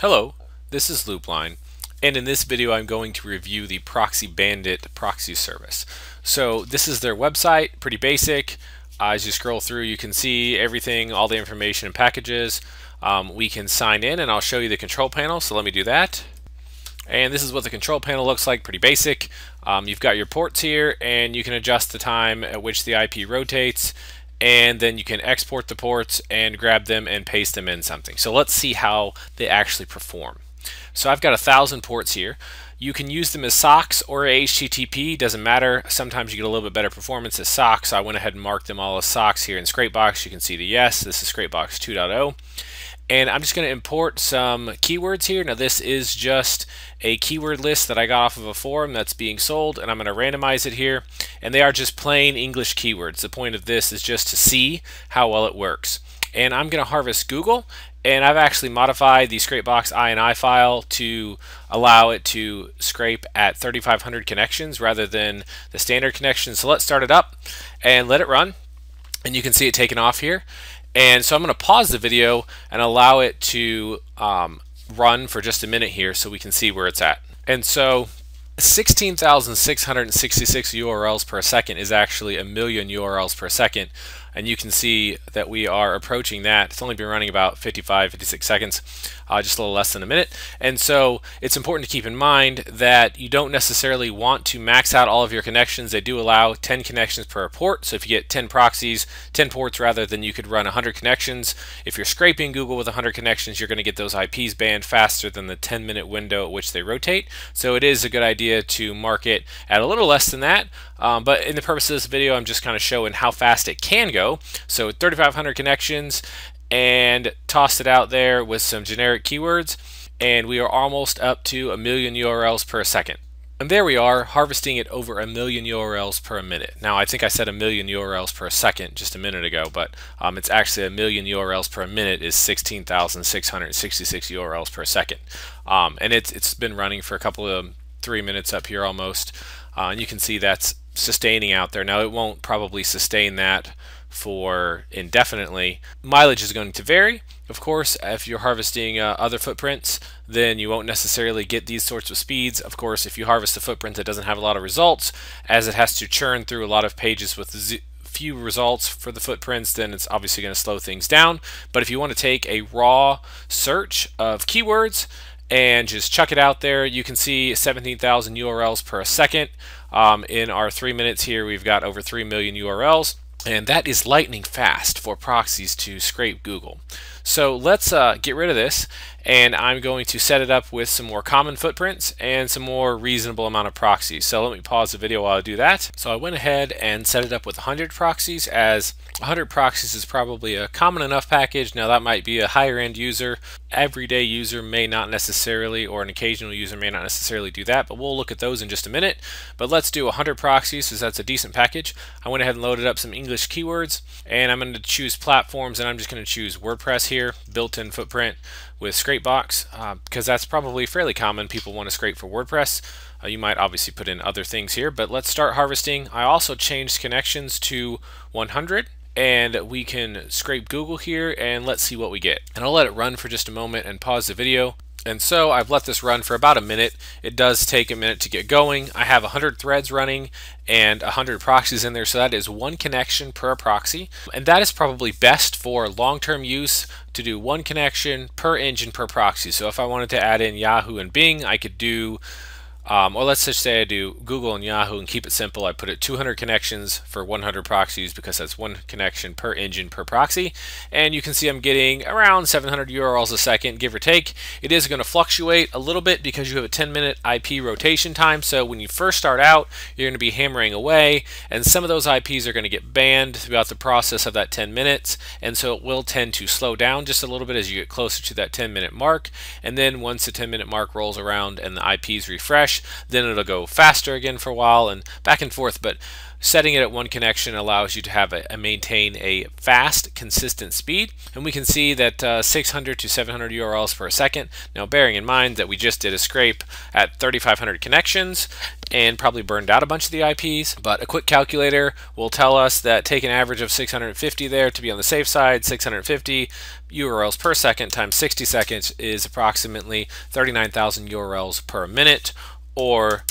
Hello, this is Loopline, and in this video I'm going to review the Proxy Bandit proxy service. So this is their website, pretty basic. As you scroll through you can see everything, all the information and packages. We can sign in and I'll show you the control panel, so let me do that. And this is what the control panel looks like, pretty basic. You've got your ports here and you can adjust the time at which the IP rotates, and then you can export the ports and grab them and paste them in something. So let's see how they actually perform. So I've got 1,000 ports here. You can use them as SOCKS or HTTP, doesn't matter. Sometimes you get a little bit better performance as SOCKS. I went ahead and marked them all as SOCKS here in Scrapebox. You can see the yes, this is Scrapebox 2.0. And I'm just going to import some keywords here. Now this is just a keyword list that I got off of a forum that's being sold, and I'm going to randomize it here. And they are just plain English keywords. The point of this is just to see how well it works. And I'm going to harvest Google, and I've actually modified the Scrapebox INI file to allow it to scrape at 3,500 connections rather than the standard connection. So let's start it up and let it run. And you can see it taking off here. And so I'm going to pause the video and allow it to run for just a minute here so we can see where it's at. And so 16,666 URLs per second is actually 1,000,000 URLs per second. And you can see that we are approaching that. It's only been running about 56 seconds, just a little less than a minute. And so it's important to keep in mind that you don't necessarily want to max out all of your connections. They do allow 10 connections per port. So if you get 10 proxies, 10 ports rather, then you could run 100 connections. If you're scraping Google with 100 connections, you're going to get those IPs banned faster than the 10-minute window at which they rotate. So it is a good idea to mark it at a little less than that. But in the purpose of this video, I'm just kind of showing how fast it can go. So 3,500 connections, and tossed it out there with some generic keywords, and we are almost up to 1,000,000 URLs per second. And there we are, harvesting at over 1,000,000 URLs per minute. Now I think I said 1,000,000 URLs per second just a minute ago, but it's actually 1,000,000 URLs per minute is 16,666 URLs per second. And it's been running for a couple of 3 minutes up here almost. And you can see that's sustaining out there. Now it won't probably sustain that for indefinitely. Mileage is going to vary. Of course, if you're harvesting other footprints, then you won't necessarily get these sorts of speeds. Of course, if you harvest a footprint that doesn't have a lot of results, as it has to churn through a lot of pages with few results for the footprints, then it's obviously going to slow things down. But if you want to take a raw search of keywords and just chuck it out there, you can see 17,000 URLs per second. In our 3 minutes here, we've got over 3,000,000 URLs. And that is lightning fast for proxies to scrape Google. So let's get rid of this, and I'm going to set it up with some more common footprints and some more reasonable amount of proxies. So let me pause the video while I do that. So I went ahead and set it up with 100 proxies, as 100 proxies is probably a common enough package. Now that might be a higher end user. Everyday user may not necessarily, or an occasional user may not necessarily do that, but we'll look at those in just a minute. But let's do 100 proxies, because that's a decent package. I went ahead and loaded up some English keywords, and I'm going to choose platforms, and I'm just going to choose WordPress here, built-in footprint with Scrapebox, because that's probably fairly common. People want to scrape for WordPress. You might obviously put in other things here, but let's start harvesting. I also changed connections to 100, and we can scrape Google here, and let's see what we get. And I'll let it run for just a moment and pause the video. And so I've let this run for about a minute. It does take a minute to get going. I have 100 threads running and 100 proxies in there, so that is 1 connection per proxy. And that is probably best for long-term use, to do 1 connection per engine per proxy. So if I wanted to add in Yahoo and Bing, I could do or let's just say I do Google and Yahoo and keep it simple. I put it 200 connections for 100 proxies, because that's 1 connection per engine per proxy. And you can see I'm getting around 700 URLs a second, give or take. It is going to fluctuate a little bit because you have a 10-minute IP rotation time. So when you first start out, you're going to be hammering away, and some of those IPs are going to get banned throughout the process of that 10 minutes. And so it will tend to slow down just a little bit as you get closer to that 10-minute mark. And then once the 10-minute mark rolls around and the IPs refresh, then it'll go faster again for a while and back and forth. But Setting it at one connection allows you to have maintain a fast, consistent speed, and we can see that 600 to 700 URLs per second. Now, bearing in mind that we just did a scrape at 3,500 connections and probably burned out a bunch of the IPs, but a quick calculator will tell us that take an average of 650 there to be on the safe side. 650 URLs per second times 60 seconds is approximately 39,000 URLs per minute, or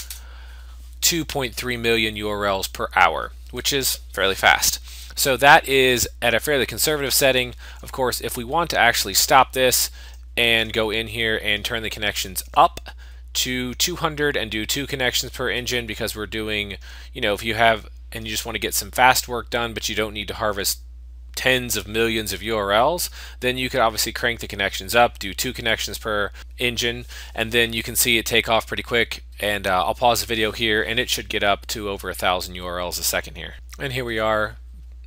2.3 million URLs per hour, which is fairly fast. So that is at a fairly conservative setting. Of course, if we want to actually stop this and go in here and turn the connections up to 200 and do 2 connections per engine, because we're doing, if you have and you just want to get some fast work done, but you don't need to harvest tens of millions of URLs, then you could obviously crank the connections up, do 2 connections per engine, and then you can see it take off pretty quick. And I'll pause the video here, and it should get up to over 1,000 URLs a second here. And here we are,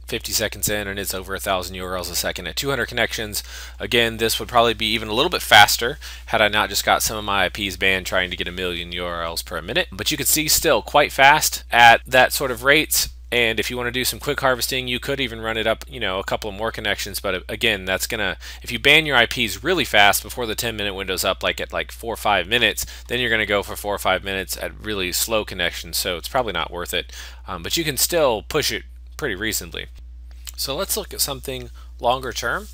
50 seconds in, and it's over 1,000 URLs a second at 200 connections. Again, this would probably be even a little bit faster had I not just got some of my IPs banned trying to get 1 million URLs per minute. But you can see still quite fast at that sort of rates. And if you want to do some quick harvesting, you could even run it up, a couple of more connections. But again, that's gonna, if you ban your IPs really fast before the 10-minute window's up, like at 4 or 5 minutes, then you're gonna go for 4 or 5 minutes at really slow connections. So it's probably not worth it. But you can still push it pretty reasonably. So let's look at something longer term.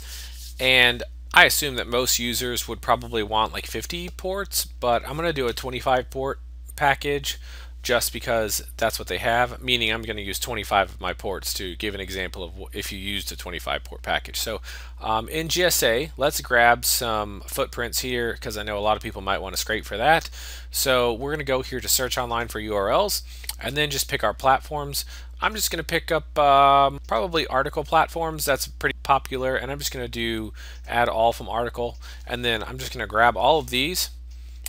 And I assume that most users would probably want like 50 ports, but I'm gonna do a 25 port package, just because that's what they have, meaning I'm going to use 25 of my ports to give an example of if you used a 25 port package. So in GSA, let's grab some footprints here, because I know a lot of people might want to scrape for that. So we're going to go here to search online for URLs, and then just pick our platforms. I'm just going to pick up probably article platforms. That's pretty popular, and I'm just going to do add all from article, and then I'm just going to grab all of these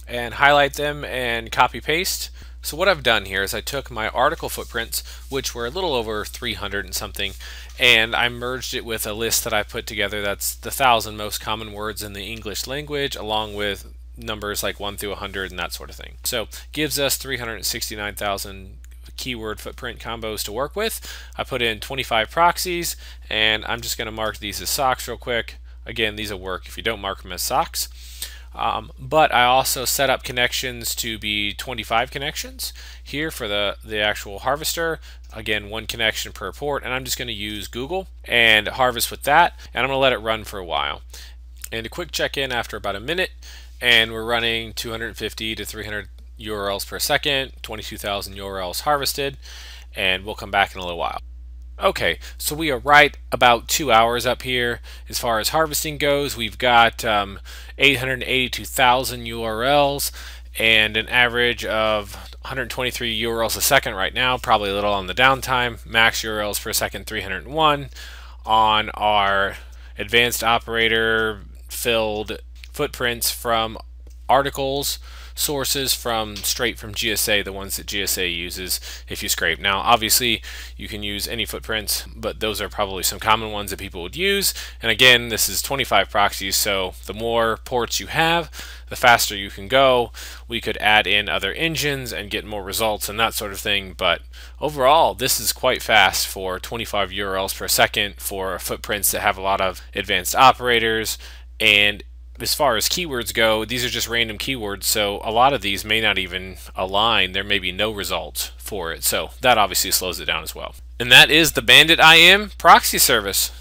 and highlight them and copy paste. So what I've done here is I took my article footprints, which were a little over 300 and something, and I merged it with a list that I put together that's the 1,000 most common words in the English language, along with numbers like 1 through 100 and that sort of thing. So gives us 369,000 keyword footprint combos to work with. I put in 25 proxies, and I'm just going to mark these as socks real quick. Again, these will work if you don't mark them as socks. But I also set up connections to be 25 connections here for the actual harvester. Again, 1 connection per port, and I'm just going to use Google and harvest with that, and I'm going to let it run for a while. And a quick check-in after about a minute, and we're running 250 to 300 URLs per second, 22,000 URLs harvested, and we'll come back in a little while. Okay, so we are right about 2 hours up here. As far as harvesting goes, we've got 882,000 URLs and an average of 123 URLs a second right now, probably a little on the downtime. Max URLs per second 301 on our advanced operator filled footprints from articles, sources straight from GSA, the ones that GSA uses if you scrape. Now obviously you can use any footprints, but those are probably some common ones that people would use. And again, this is 25 proxies, so the more ports you have, the faster you can go. We could add in other engines and get more results and that sort of thing, but overall this is quite fast for 25 URLs per second for footprints that have a lot of advanced operators. And as far as keywords go, these are just random keywords, so a lot of these may not even align. There may be no results for it, so that obviously slows it down as well. And that is the BanditIM proxy service.